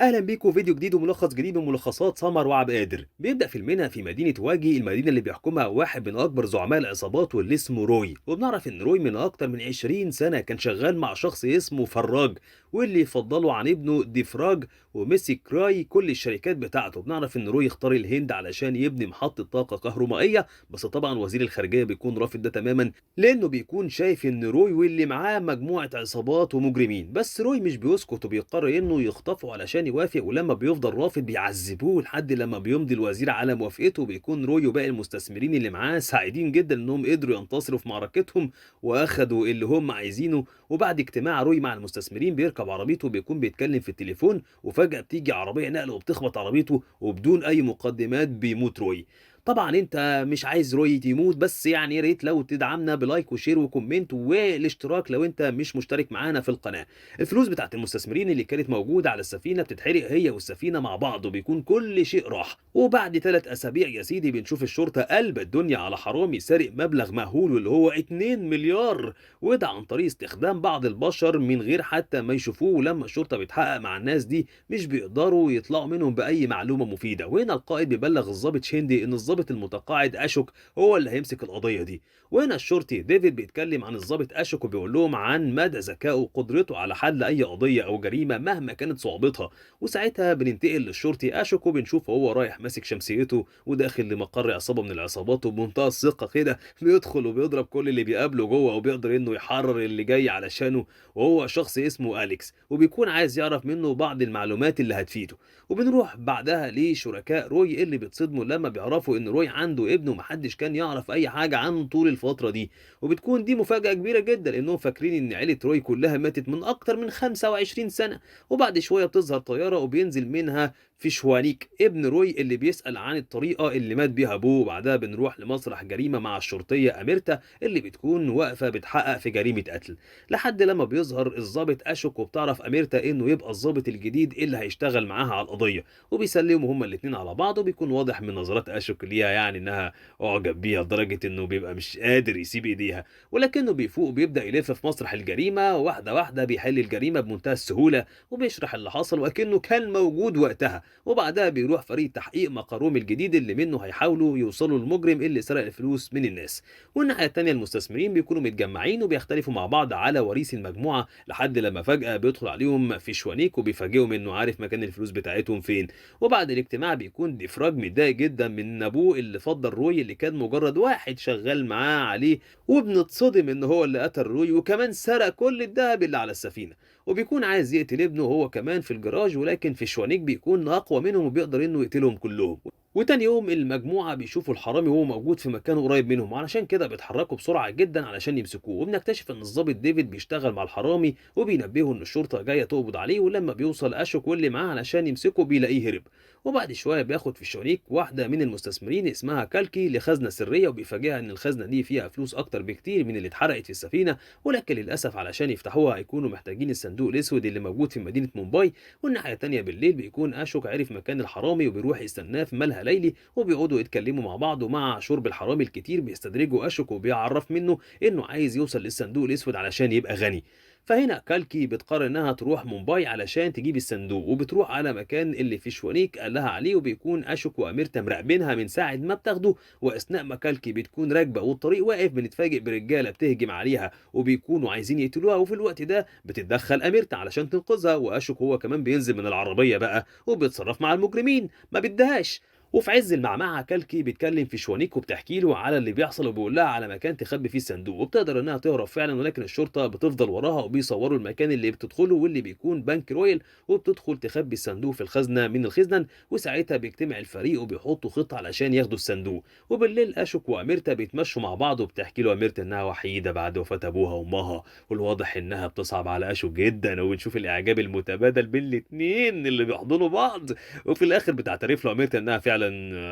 اهلا بيكم فيديو جديد وملخص جديد من ملخصات سمر وعبد قادر. بيبدا فيلمنا في مدينه واجي، المدينه اللي بيحكمها واحد من اكبر زعماء العصابات واللي اسمه روي. وبنعرف ان روي من اكتر من 20 سنه كان شغال مع شخص اسمه فراج، واللي يفضله عن ابنه ديفراج، ومسك راي كل الشركات بتاعته. بنعرف ان روي اختار الهند علشان يبني محطه طاقه كهرومائيه، بس طبعا وزير الخارجيه بيكون رافض ده تماما، لانه بيكون شايف ان روي واللي معاه مجموعه عصابات ومجرمين. بس روي مش بيسكت وبيقرر انه يخطفه علشان يوافق، ولما بيفضل رافض بيعذبوه لحد لما بيمضي الوزير على موافقته. بيكون روي وباقي المستثمرين اللي معاه سعيدين جدا انهم قدروا ينتصروا في معركتهم واخدوا اللي هم عايزينه. وبعد اجتماع روي مع المستثمرين بيركب عربيته وبيكون بيتكلم في التليفون، وفجأة بتيجي عربية نقل وبتخبط عربيته، وبدون اي مقدمات بيموت روي. طبعا انت مش عايز روي يموت، بس يعني يا ريت لو تدعمنا بلايك وشير وكومنت والاشتراك لو انت مش مشترك معانا في القناة. الفلوس بتاعت المستثمرين اللي كانت موجودة على السفينة بتتحرق هي والسفينة مع بعض، وبيكون كل شيء راح. وبعد 3 أسابيع يا سيدي بنشوف الشرطة قلب الدنيا على حرامي سارق مبلغ مهول واللي هو 2 مليار، وده عن طريق استخدام بعض البشر من غير حتى ما يشوفوه. ولما الشرطة بتحقق مع الناس دي مش بيقدروا يطلعوا منهم بأي معلومة مفيدة. وهنا القائد بيبلغ الضابط شيندي إن الضابط المتقاعد أشوك هو اللي هيمسك القضية دي. وهنا الشرطي ديفيد بيتكلم عن الضابط أشوك وبيقول لهم عن مدى ذكائه وقدرته على حل أي قضية أو جريمة مهما كانت صعوبتها. وساعتها بننتقل للشرطي أشوك وبنشوفه هو رايح ماسك شمسيته وداخل لمقر عصابة من العصابات، وبمنتهى الثقة كده بيدخل وبيضرب كل اللي بيقابله جوه، وبيقدر إنه يحرر اللي جاي علشانه. وهو شخص اسمه أليكس، وبيكون عايز يعرف منه بعض المعلومات اللي هتفيده. وبنروح بعدها لشركاء روي اللي بيتصدموا لما بيعرفوا ان روي عنده ابن ومحدش كان يعرف اي حاجه عنه طول الفتره دي. وبتكون دي مفاجاه كبيره جدا لانهم فاكرين ان عيله روي كلها ماتت من اكتر من 25 سنه. وبعد شويه بتظهر طياره وبينزل منها فيشوانيك ابن روي اللي بيسأل عن الطريقة اللي مات بيها أبوه. وبعدها بنروح لمسرح جريمة مع الشرطية أميرتا اللي بتكون واقفة بتحقق في جريمة قتل، لحد لما بيظهر الضابط أشوك وبتعرف أميرتا إنه يبقى الضابط الجديد اللي هيشتغل معاها على القضية. وبيسلموا هما الاتنين على بعض، وبيكون واضح من نظرات أشوك ليها يعني إنها أعجب بيها لدرجة إنه بيبقى مش قادر يسيب إيديها. ولكنه بيفوق وبيبدأ يلف في مسرح الجريمة واحدة واحدة، بيحل الجريمة بمنتهى السهولة وبيشرح اللي حصل وكأنه كان موجود وقتها. وبعدها بيروح فريق تحقيق مقروم الجديد اللي منه هيحاولوا يوصلوا للمجرم اللي سرق الفلوس من الناس. والناحية التانية المستثمرين بيكونوا متجمعين وبيختلفوا مع بعض على وريث المجموعة، لحد لما فجأة بيدخل عليهم فيشوانيك وبيفاجئهم انه عارف مكان الفلوس بتاعتهم فين. وبعد الاجتماع بيكون ديفراج متضايق جدا من ابوه اللي فضل روي اللي كان مجرد واحد شغال معاه عليه، وبنتصدم ان هو اللي قتل روي وكمان سرق كل الذهب اللي على السفينة. وبيكون عايز يقتل ابنه هو كمان في الجراج، ولكن فيشوانيك بيكون اقوى منهم وبيقدر انه يقتلهم كلهم. وتاني يوم المجموعة بيشوفوا الحرامي وهو موجود في مكان قريب منهم، علشان كده بيتحركوا بسرعة جدا علشان يمسكوه. وبنكتشف ان الضابط ديفيد بيشتغل مع الحرامي وبينبهه ان الشرطة جاية تقبض عليه. ولما بيوصل اشوك واللي معاه علشان يمسكه بيلاقيه هرب. وبعد شوية بياخد في الشونيك واحدة من المستثمرين اسمها كالكي لخزنة سرية، وبيفاجئها ان الخزنة دي فيها فلوس اكتر بكتير من اللي اتحرقت في السفينة. ولكن للاسف علشان يفتحوها هيكونوا محتاجين الصندوق الاسود اللي موجود في مدينة مومباي. والناحية التانية بالليل بيكون اشوك عرف مكان الحرامي وبيروح يستناه في ملهى ليلي، وبيقعدوا يتكلموا مع بعض. ومع شرب الحرامي الكتير بيستدرجوا اشوك وبيعرف منه انه عايز يوصل للصندوق الاسود علشان يبقى غني. فهنا كالكي بتقرر انها تروح مومباي علشان تجيب الصندوق، وبتروح على مكان اللي فيشوانيك قال لها عليه. وبيكون اشوك واميرتا مراقبينها من ساعه ما بتاخده. واثناء ما كالكي بتكون راكبه والطريق واقف بنتفاجئ برجاله بتهجم عليها وبيكونوا عايزين يقتلوها. وفي الوقت ده بتتدخل اميرتا علشان تنقذها، واشوك هو كمان بينزل من العربيه بقى وبيتصرف مع المجرمين ما بدهاش. وفي عز المعمعة كالكي بيتكلم في شوانيك وبتحكي له على اللي بيحصل وبيقول لها على مكان تخبي فيه الصندوق، وبتقدر انها تهرب فعلا. ولكن الشرطة بتفضل وراها وبيصوروا المكان اللي بتدخله واللي بيكون بنك رويال، وبتدخل تخبي الصندوق في الخزنة من الخزنة. وساعتها بيجتمع الفريق وبيحطوا خطة علشان ياخدوا الصندوق. وبالليل اشوك واميرتا بيتمشوا مع بعض، وبتحكي له اميرتا انها وحيدة بعد وفاة ابوها وامها، والواضح انها بتصعب على اشوك جدا. وبنشوف الاعجاب المتبادل بين الاتنين اللي بيحضنوا بعض. وفي الاخر بتعترف له اميرتا انها فعلا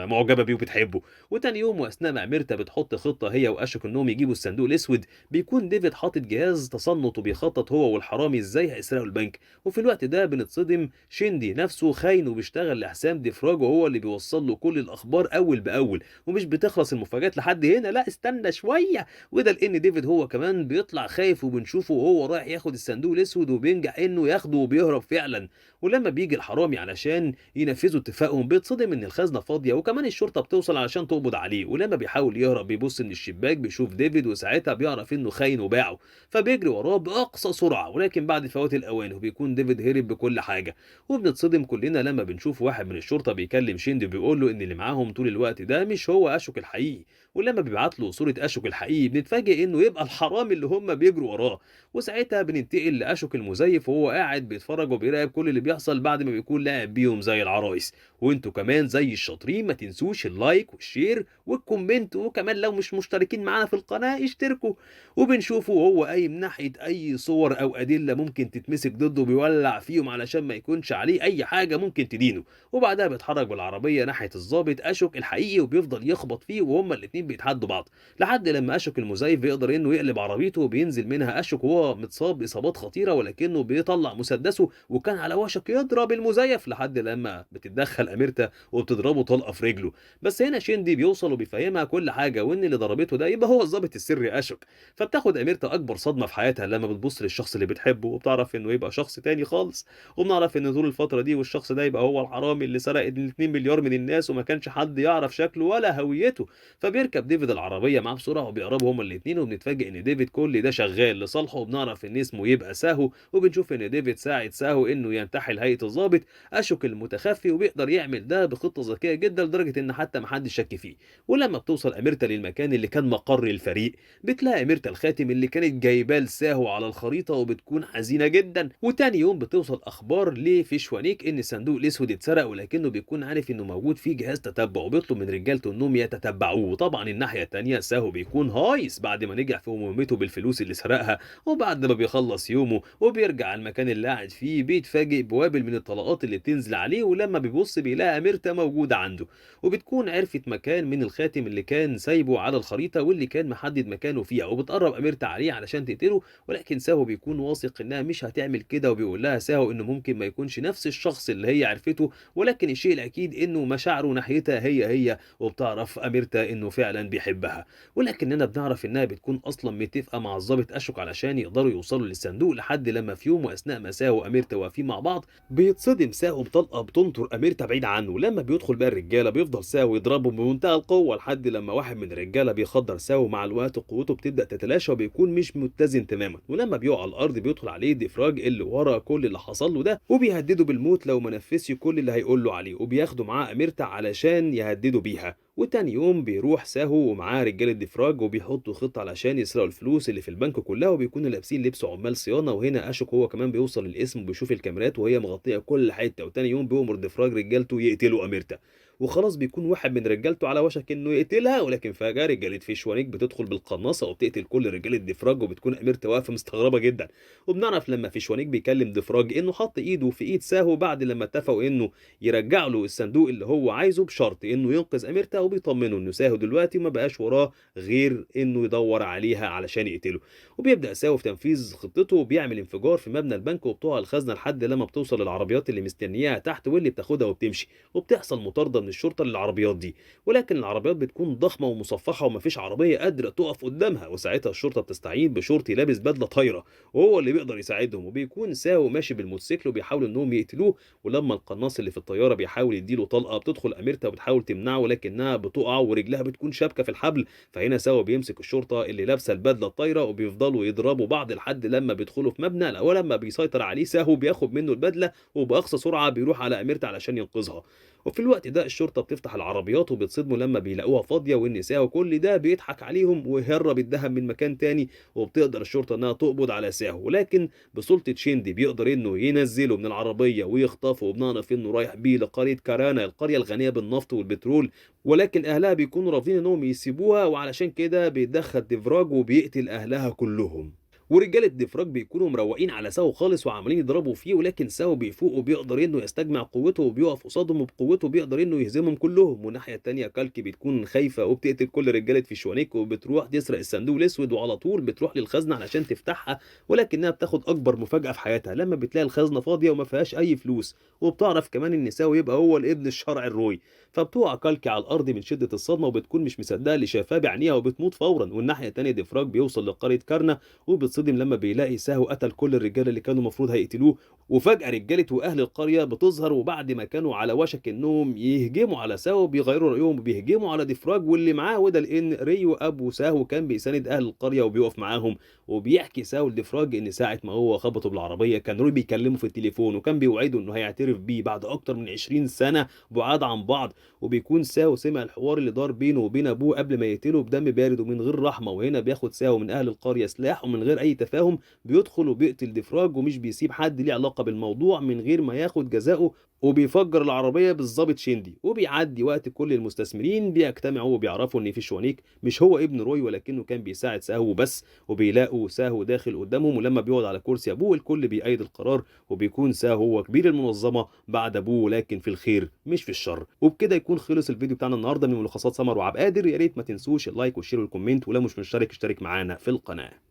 معجبه بيه وبتحبه. وتاني يوم واثناء ما اميرتا بتحط خطه هي واشوك انهم يجيبوا الصندوق الاسود، بيكون ديفيد حاطط جهاز تصنت وبيخطط هو والحرامي ازاي هيسرقوا البنك. وفي الوقت ده بنتصدم شيندي نفسه خاين وبيشتغل لحسام ديفراج، وهو اللي بيوصل له كل الاخبار اول باول. ومش بتخلص المفاجات لحد هنا، لا استنى شويه. وده لان ديفيد هو كمان بيطلع خايف، وبنشوفه وهو رايح ياخد الصندوق الاسود وبينجح انه ياخده وبيهرب فعلا. ولما بيجي الحرامي علشان ينفذوا اتفاقهم بيتصدم ان الخزنه فاضيه، وكمان الشرطه بتوصل علشان تقبض عليه. ولما بيحاول يهرب بيبص من الشباك بيشوف ديفيد، وساعتها بيعرف انه خاين وباعه، فبيجري وراه باقصى سرعه. ولكن بعد فوات الاوان وبيكون ديفيد هرب بكل حاجه. وبنتصدم كلنا لما بنشوف واحد من الشرطه بيكلم شيندي وبيقول له ان اللي معاهم طول الوقت ده مش هو اشوك الحقيقي. ولما بيبعت له صوره اشوك الحقيقي بنتفاجئ انه يبقى الحرامي اللي هم بيجروا وراه. وساعتها بننتقل لاشوك المزيف وهو قاعد بيتفرج وبيراقب كل اللي بيحصل بعد ما بيكون لاعب بيهم زي العرايس. وانتوا كمان زي الشاطرين ما تنسوش اللايك والشير والكومنت، وكمان لو مش مشتركين معانا في القناة اشتركوا. وبنشوفه وهو قايم ناحية اي صور او ادلة ممكن تتمسك ضده بيولع فيهم علشان ما يكونش عليه اي حاجة ممكن تدينه. وبعدها بيتحرك بالعربية ناحية الضابط اشوك الحقيقي وبيفضل يخبط فيه وهما الاتنين بيتحدوا بعض، لحد لما اشوك المزيف بيقدر انه يقلب عربيته وبينزل منها اشوك وهو متصاب اصابات خطيرة، ولكنه بيطلع مسدسه وكان على وشك يضرب المزيف، لحد لما بتتدخل اميرتا وبتضربه طلقه في رجله. بس هنا شيندي بيوصل وبيفهمها كل حاجه، وان اللي ضربته ده يبقى هو الضابط السري اشوك. فبتاخد اميرتا اكبر صدمه في حياتها لما بتبص للشخص اللي بتحبه وبتعرف انه يبقى شخص تاني خالص. وبنعرف ان طول الفتره دي والشخص ده يبقى هو الحرامي اللي سرق ال 2 مليار من الناس وما كانش حد يعرف شكله ولا هويته. فبيركب ديفيد العربيه معاه بسرعه وبيقربوا هما الاثنين، وبنتفاجئ ان ديفيد كل ده شغال لصالحه، وبنعرف ان اسمه يبقى ساهو. وبنشوف ان ديفيد ساعد ساهو انه ينتحل هيئه الضابط اشوك المتخفي، وبيقدر يعمل ده بخطه ذكيه جدا لدرجه ان حتى محدش شك فيه. ولما بتوصل اميرتا للمكان اللي كان مقر الفريق بتلاقي اميرتا الخاتم اللي كانت جايباه لساهو على الخريطه، وبتكون حزينه جدا. وتاني يوم بتوصل اخبار لفيشوانيك ان الصندوق الاسود اتسرق، ولكنه بيكون عارف انه موجود فيه جهاز تتبع وبيطلب من رجالته انهم يتتبعوه. وطبعا الناحيه التانيه ساهو بيكون هايص بعد ما نجح في مهمته بالفلوس اللي سرقها، وبعد ما بيخلص يومه وبيرجع على المكان اللي قاعد فيه بيتفاجئ بوابل من الطلقات اللي بتنزل عليه. ولما بيبص بيلاقي ميرتا موجودة عنده، وبتكون عرفت مكان من الخاتم اللي كان سايبه على الخريطة واللي كان محدد مكانه فيها، وبتقرب أميرتا عليه علشان تقتله. ولكن ساهو بيكون واثق انها مش هتعمل كده، وبيقول لها ساهو انه ممكن ما يكونش نفس الشخص اللي هي عرفته، ولكن الشيء الاكيد انه مشاعره ناحيتها هي. وبتعرف أميرتا انه فعلا بيحبها. ولكننا بنعرف انها بتكون اصلا متفقة مع الضابط اشوك علشان يقدروا يوصلوا للصندوق، لحد لما في يوم واثناء ما ساهو واميرتا واقفين مع بعض بيتصدم ساهو بطلقه بتنطر اميرتا بعيد عنه. لما بيدخل بقى الرجاله بيفضل ساهو يضربه بمنتهى القوه، لحد لما واحد من الرجاله بيخدر ساهو. مع الوقت قوته بتبدا تتلاشى وبيكون مش متزن تماما، ولما بيقع على الارض بيدخل عليه ديفراج اللي ورا كل اللي حصل له ده، وبيهدده بالموت لو ما نفذش كل اللي هيقول له عليه، وبياخده معاه اميرتا علشان يهدده بيها. وتاني يوم بيروح ساهو ومعاه رجاله ديفراج وبيحطوا خطه علشان يسرقوا الفلوس اللي في البنك كلها، وبيكونوا لابسين لبس عمال صيانه. وهنا اشوك هو كمان بيوصل للاسم وبيشوف الكاميرات وهي مغطيه كل حته. وتاني يوم بيأمر ديفراج رجالته يقتلوا اميرتا، وخلاص بيكون واحد من رجالته على وشك انه يقتلها، ولكن فجاه رجاله فيشوانيك بتدخل بالقناصه وبتقتل كل رجاله ديفراج، وبتكون اميرتا واقفه مستغربه جدا. وبنعرف لما فيشوانيك بيكلم ديفراج انه حط ايده في ايد ساهو بعد لما اتفقوا انه يرجع له الصندوق اللي هو عايزه بشرط انه ينقذ اميرتا، وبيطمنه انه ساهو دلوقتي ما بقاش وراه غير انه يدور عليها علشان يقتله. وبيبدا ساهو في تنفيذ خطته وبيعمل انفجار في مبنى البنك وبتوع الخزنه، لحد لما بتوصل العربيات اللي مستنياها تحت واللي بتاخدها وبتمشي، وبتحصل مطارده من الشرطه للعربيات دي. ولكن العربيات بتكون ضخمه ومصفحه ومفيش عربيه قادره تقف قدامها، وساعتها الشرطه بتستعين بشرطي لابس بدله طايره وهو اللي بيقدر يساعدهم. وبيكون ساهو ماشي بالموتوسيكل وبيحاولوا انهم يقتلوه، ولما القناص اللي في الطياره بيحاول يديله طلقه بتدخل اميرتا وبتحاول تمنعه، ولكنها بتقع ورجلها بتكون شابكه في الحبل. فهنا ساهو بيمسك الشرطه اللي لابسه البدله الطايره وبيفضلوا يضربوا بعض لحد لما بيدخلوا في مبنى، ولما بيسيطر عليه ساهو بياخد منه البدله وباقصى سرعه بيروح على اميرتا علشان ينقذها. وفي الوقت ده الشرطه بتفتح العربيات وبيتصدموا لما بيلاقوها فاضيه، وان ساهو كل ده بيضحك عليهم ويهرب الذهب من مكان تاني. وبتقدر الشرطه انها تقبض على ساهو، ولكن بسلطه شيندي بيقدر انه ينزله من العربيه ويخطفه، وبنعرف انه رايح بيه لقريه كارانا القريه الغنيه بالنفط والبترول. ولكن اهلها بيكونوا رافضين انهم يسيبوها، وعلشان كده بيتدخل ديفراج وبيقتل اهلها كلهم. ورجاله ديفراج بيكونوا مروقين على ساو خالص وعمالين يضربوا فيه، ولكن ساو بيفوق وبيقدر انه يستجمع قوته وبيقف قصادهم، وبقوته بيقدر انه يهزمهم كلهم. والناحيه التانيه كالكي بتكون خايفه وبتقتل كل رجاله فيشوانيك وبتروح تسرق الصندوق الاسود، وعلى طول بتروح للخزنه علشان تفتحها. ولكنها بتاخد اكبر مفاجاه في حياتها لما بتلاقي الخزنه فاضيه وما فيهاش اي فلوس، وبتعرف كمان ان ساو يبقى هو الابن الشرعي الروي. فبتقع كالكي على الارض من شده الصدمه وبتكون مش مصدقه اللي شافاه بعينيها وبتموت فورا. والناحيه التانيه ديفراج بيوصل لقريه كارنا بيتصدم لما بيلاقي ساهو قتل كل الرجاله اللي كانوا المفروض هيقتلوه، وفجأة رجالة وأهل القرية بتظهر، وبعد ما كانوا على وشك إنهم يهجموا على ساهو بيغيروا رأيهم وبيهجموا على ديفراج واللي معاه، وده لأن ريو أبو ساهو كان بيساند أهل القرية وبيقف معاهم. وبيحكي ساهو لديفراج إن ساعة ما هو خبطه بالعربية كان روي بيكلمه في التليفون، وكان بيوعده إنه هيعترف بيه بعد أكتر من 20 سنة بعاد عن بعض. وبيكون ساهو سمع الحوار اللي دار بينه وبين أبوه قبل ما يقتله بدم بارد ومن غير رحمة، وهنا بياخد ساهو من أهل القرية سلاح ومن غير أي تفاهم بيدخل وبيقتل ديفراج، ومش بيسيب حد ليه علاقة بالموضوع من غير ما ياخد جزاؤه، وبيفجر العربية بالظابط شيندي. وبيعدي وقت كل المستثمرين بيجتمعوا وبيعرفوا ان فيشوانيك مش هو ابن روي ولكنه كان بيساعد ساهو بس، وبيلاقوا ساهو داخل قدامهم، ولما بيقعد على كرسي ابوه الكل بيأيد القرار، وبيكون ساهو هو كبير المنظمة بعد ابوه ولكن في الخير مش في الشر. وبكده يكون خلص الفيديو بتاعنا النهارده من ملخصات سمر وعبد القادر. يا ريت ما تنسوش اللايك والشير والكومنت، ولو مش مشترك اشترك معانا في القناة.